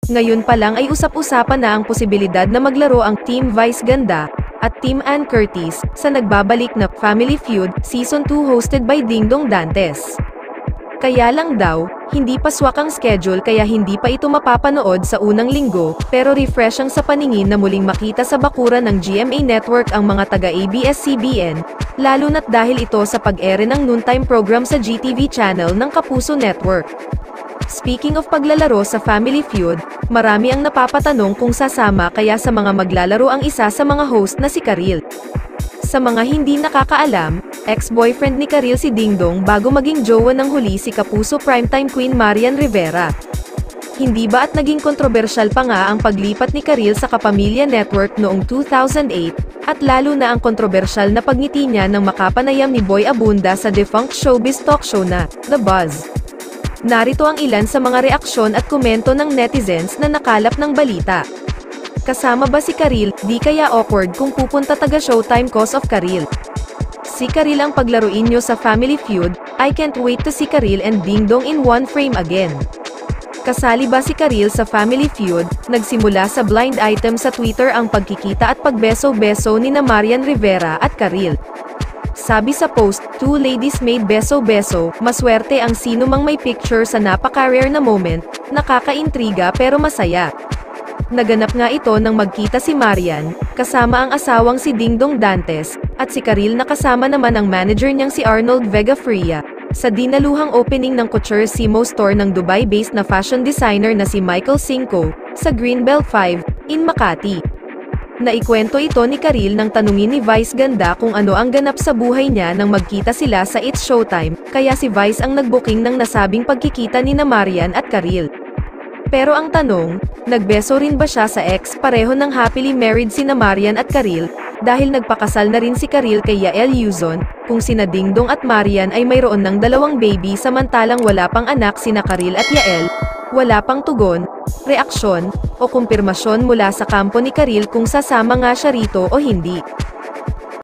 Ngayon pa lang ay usap-usapan na ang posibilidad na maglaro ang Team Vice Ganda at Team Ann Curtis sa nagbabalik na Family Feud Season 2 hosted by Dingdong Dantes. Kaya lang daw, hindi pa swak ang schedule kaya hindi pa ito mapapanood sa unang linggo, pero refresh ang sa paningin na muling makita sa bakuran ng GMA Network ang mga taga-ABS-CBN, lalo na't dahil ito sa pag-ere ng noontime program sa GTV channel ng Kapuso Network. Speaking of paglalaro sa Family Feud, marami ang napapatanong kung sasama kaya sa mga maglalaro ang isa sa mga host na si Karil. Sa mga hindi nakakaalam, ex-boyfriend ni Karil si Dingdong bago maging jowa ng huli si Kapuso primetime queen Marian Rivera. Hindi ba at naging kontrobersyal pa nga ang paglipat ni Karil sa Kapamilya Network noong 2008, at lalo na ang kontrobersyal na pagngiti niya ng makapanayam ni Boy Abunda sa defunct showbiz talk show na The Buzz. Narito ang ilan sa mga reaksyon at komento ng netizens na nakalap ng balita. Kasama ba si Karil? Di kaya awkward kung pupunta taga Showtime cause of Karil. Si Karil ang paglaruin nyo sa Family Feud, I can't wait to see Karil and Dingdong in one frame again. Kasali ba si Karil sa Family Feud? Nagsimula sa blind item sa Twitter ang pagkikita at pagbeso-beso ni na Marian Rivera at Karil. Sabi sa post, two ladies made beso-beso, maswerte ang sino mang may picture sa napaka-rare na moment, nakakaintriga pero masaya. Naganap nga ito nang magkita si Marian, kasama ang asawang si Dingdong Dantes, at si Karil na kasama naman ang manager niyang si Arnold Vega Fria, sa dinaluhang opening ng Couture Simo store ng Dubai-based na fashion designer na si Michael Cinco, sa Greenbelt 5, in Makati. Naikwento ito ni Karil nang tanungin ni Vice Ganda kung ano ang ganap sa buhay niya nang magkita sila sa It's Showtime, kaya si Vice ang nagbuking ng nasabing pagkikita ni na Marian at Karil. Pero ang tanong, nagbeso rin ba siya sa ex? Pareho ng happily married sina Marian at Karil, dahil nagpakasal na rin si Karil kay Yael Yuzon, kung sina Dingdong at Marian ay mayroon ng 2 baby samantalang wala pang anak sina Karil at Yael, wala pang tugon, reaksyon, o kumpirmasyon mula sa kampo ni Karil kung sasama nga siya rito o hindi.